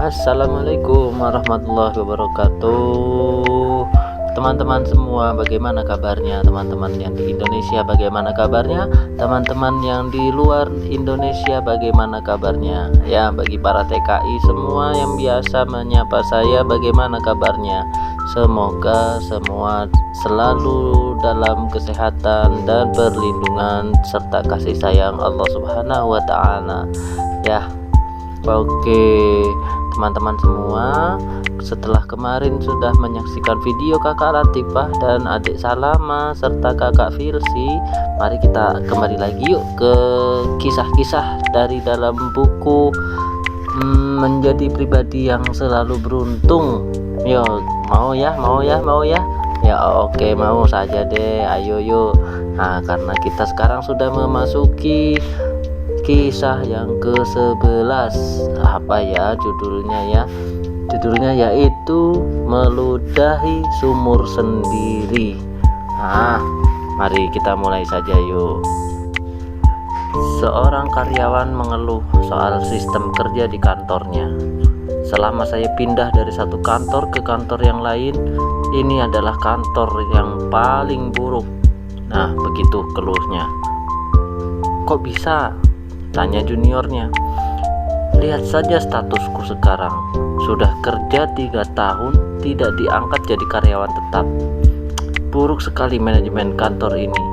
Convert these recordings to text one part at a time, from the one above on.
Assalamualaikum warahmatullahi wabarakatuh. Teman-teman semua, bagaimana kabarnya? Teman-teman yang di Indonesia, bagaimana kabarnya? Teman-teman yang di luar Indonesia, bagaimana kabarnya? Ya, bagi para TKI semua yang biasa menyapa saya, bagaimana kabarnya? Semoga semua selalu dalam kesehatan dan perlindungan serta kasih sayang Allah Subhanahu wa Ta'ala. Ya, oke. Teman-teman semua, setelah kemarin sudah menyaksikan video kakak Latifah dan adik Salama serta kakak Firsi, mari kita kembali lagi yuk ke kisah-kisah dari dalam buku Menjadi Pribadi yang Selalu Beruntung. Yo, mau ya? Ya oke, mau saja deh, ayo yuk. Nah, karena kita sekarang sudah memasuki kisah yang ke-11. Apa ya judulnya Judulnya yaitu Meludahi Sumur Sendiri. Mari kita mulai saja yuk. Seorang karyawan mengeluh soal sistem kerja di kantornya. Selama saya pindah dari satu kantor ke kantor yang lain, ini adalah kantor yang paling buruk. Nah, begitu keluhnya. Kok bisa? Tanya juniornya. Lihat saja statusku sekarang. Sudah kerja 3 tahun, tidak diangkat jadi karyawan tetap. Buruk sekali manajemen kantor ini.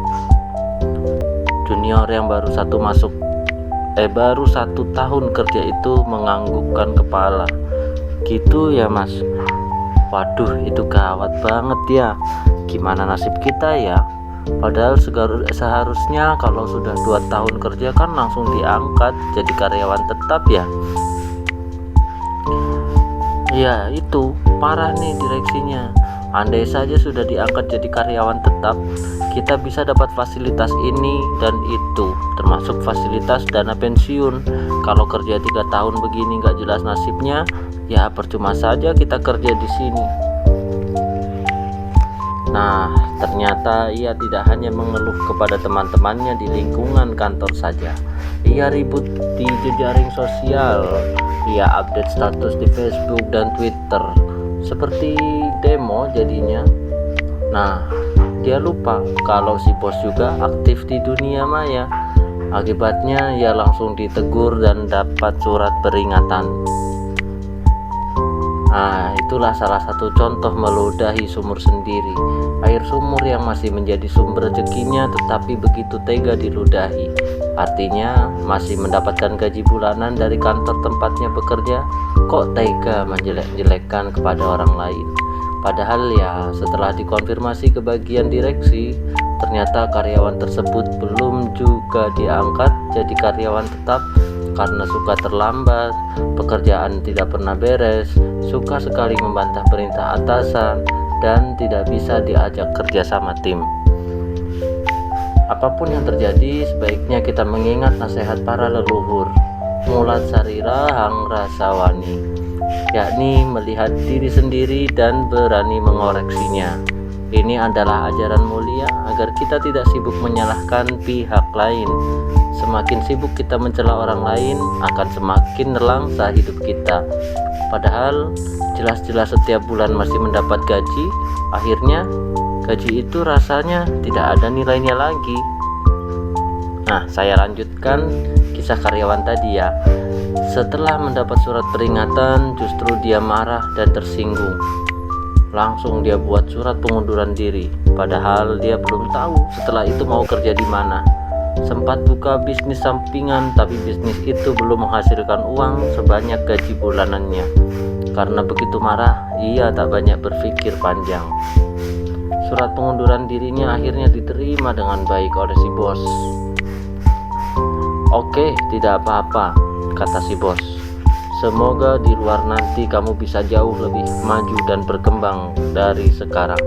Junior yang baru satu tahun kerja itu menganggukkan kepala. Gitu ya mas. Waduh, itu gawat banget ya. Gimana nasib kita ya? Padahal seharusnya kalau sudah 2 tahun kerja kan langsung diangkat jadi karyawan tetap ya. Ya itu parah nih direksinya. Andai saja sudah diangkat jadi karyawan tetap, kita bisa dapat fasilitas ini dan itu, termasuk fasilitas dana pensiun. Kalau kerja 3 tahun begini gak jelas nasibnya, ya percuma saja kita kerja di sini. Nah, ternyata ia tidak hanya mengeluh kepada teman-temannya di lingkungan kantor saja. Ia ribut di jejaring sosial. Ia update status di Facebook dan Twitter. Seperti demo jadinya. Nah, dia lupa kalau si bos juga aktif di dunia maya. Akibatnya ia langsung ditegur dan dapat surat peringatan. Nah, itulah salah satu contoh meludahi sumur sendiri. Air sumur yang masih menjadi sumber rezekinya tetapi begitu tega diludahi. Artinya masih mendapatkan gaji bulanan dari kantor tempatnya bekerja, kok tega menjelek-jelekkan kepada orang lain. Padahal ya setelah dikonfirmasi ke bagian direksi, ternyata karyawan tersebut belum juga diangkat jadi karyawan tetap karena suka terlambat, pekerjaan tidak pernah beres, suka sekali membantah perintah atasan, dan tidak bisa diajak kerja sama tim. Apapun yang terjadi, sebaiknya kita mengingat nasihat para leluhur, mulat sarira hang rasawani, yakni melihat diri sendiri dan berani mengoreksinya. Ini adalah ajaran mulia agar kita tidak sibuk menyalahkan pihak lain. Semakin sibuk kita mencela orang lain, akan semakin nelangsa hidup kita. Padahal jelas-jelas setiap bulan masih mendapat gaji, akhirnya gaji itu rasanya tidak ada nilainya lagi. Nah, saya lanjutkan kisah karyawan tadi ya. Setelah mendapat surat peringatan, justru dia marah dan tersinggung. Langsung dia buat surat pengunduran diri, padahal dia belum tahu setelah itu mau kerja di mana. Sempat buka bisnis sampingan, tapi bisnis itu belum menghasilkan uang sebanyak gaji bulanannya. Karena begitu marah, ia tak banyak berpikir panjang. Surat pengunduran dirinya akhirnya diterima dengan baik oleh si bos. Oke, tidak apa-apa, kata si bos. Semoga di luar nanti kamu bisa jauh lebih maju dan berkembang dari sekarang.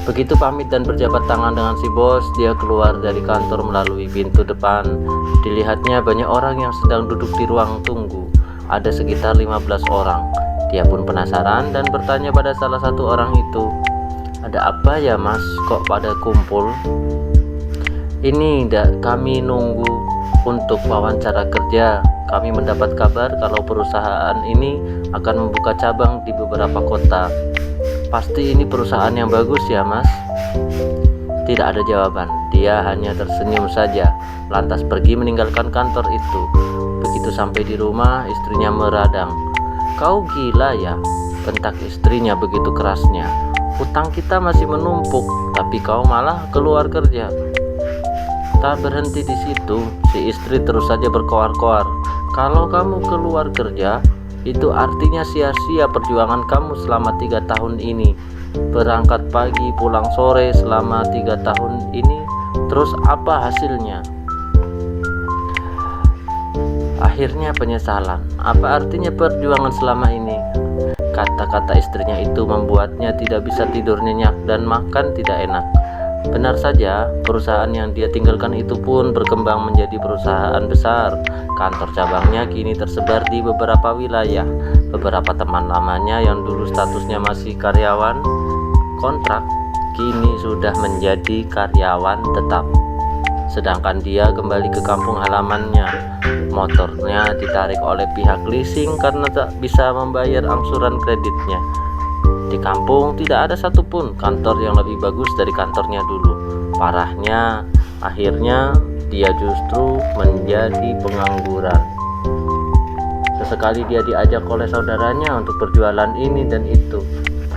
Begitu pamit dan berjabat tangan dengan si bos, dia keluar dari kantor melalui pintu depan. Dilihatnya banyak orang yang sedang duduk di ruang tunggu. Ada sekitar 15 orang. Dia pun penasaran dan bertanya pada salah satu orang itu, "Ada apa ya mas, kok pada kumpul?" "Ini kami nunggu untuk wawancara kerja," kami mendapat kabar kalau perusahaan ini akan membuka cabang di beberapa kota. Pasti ini perusahaan yang bagus ya, Mas? Tidak ada jawaban. Dia hanya tersenyum saja, lantas pergi meninggalkan kantor itu. Begitu sampai di rumah, istrinya meradang. "Kau gila ya?" bentak istrinya begitu kerasnya. "Utang kita masih menumpuk, tapi kau malah keluar kerja." Tak berhenti di situ, si istri terus saja berkoar-koar. "Kalau kamu keluar kerja, itu artinya sia-sia perjuangan kamu selama 3 tahun ini. Berangkat pagi, pulang sore selama 3 tahun ini, terus apa hasilnya?" Akhirnya penyesalan. Apa artinya perjuangan selama ini? Kata-kata istrinya itu membuatnya tidak bisa tidur nyenyak dan makan tidak enak. Benar saja, perusahaan yang dia tinggalkan itu pun berkembang menjadi perusahaan besar. Kantor cabangnya kini tersebar di beberapa wilayah. Beberapa teman lamanya yang dulu statusnya masih karyawan kontrak, kini sudah menjadi karyawan tetap. Sedangkan dia kembali ke kampung halamannya. Motornya ditarik oleh pihak leasing karena tak bisa membayar angsuran kreditnya. Di kampung tidak ada satupun kantor yang lebih bagus dari kantornya dulu. Parahnya, akhirnya dia justru menjadi pengangguran. Sesekali dia diajak oleh saudaranya untuk berjualan ini dan itu,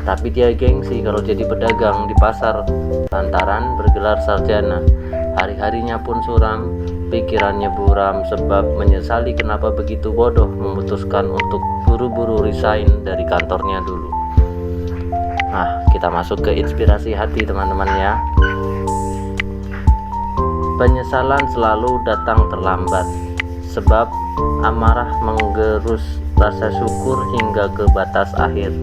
tapi dia gengsi kalau jadi pedagang di pasar lantaran bergelar sarjana. Hari-harinya pun suram, pikirannya buram sebab menyesali kenapa begitu bodoh memutuskan untuk buru-buru resign dari kantornya dulu. Nah, kita masuk ke inspirasi hati teman-teman ya. Penyesalan selalu datang terlambat, sebab amarah menggerus rasa syukur hingga ke batas akhir.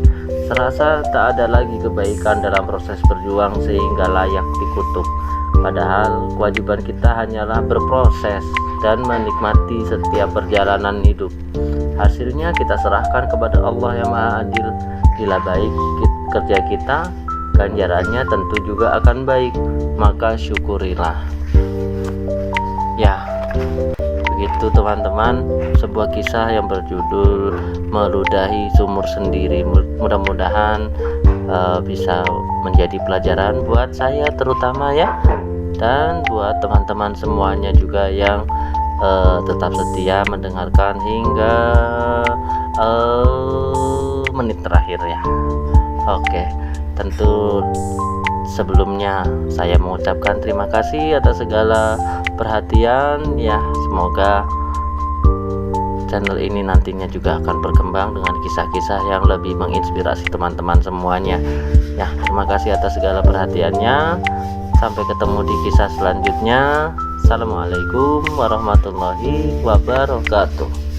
Serasa tak ada lagi kebaikan dalam proses berjuang sehingga layak dikutuk. Padahal kewajiban kita hanyalah berproses dan menikmati setiap perjalanan hidup. Hasilnya kita serahkan kepada Allah yang Maha Adil. Bila baik kerja kita, ganjarannya tentu juga akan baik, maka syukurilah. Ya, begitu teman-teman, sebuah kisah yang berjudul Meludahi Sumur Sendiri. Mudah-mudahan bisa menjadi pelajaran buat saya terutama ya, dan buat teman-teman semuanya juga yang tetap setia mendengarkan hingga menit terakhir ya. Oke, tentu sebelumnya saya mengucapkan terima kasih atas segala perhatian ya. Semoga channel ini nantinya juga akan berkembang dengan kisah-kisah yang lebih menginspirasi teman-teman semuanya ya. Terima kasih atas segala perhatiannya. Sampai ketemu di kisah selanjutnya. Assalamualaikum warahmatullahi wabarakatuh.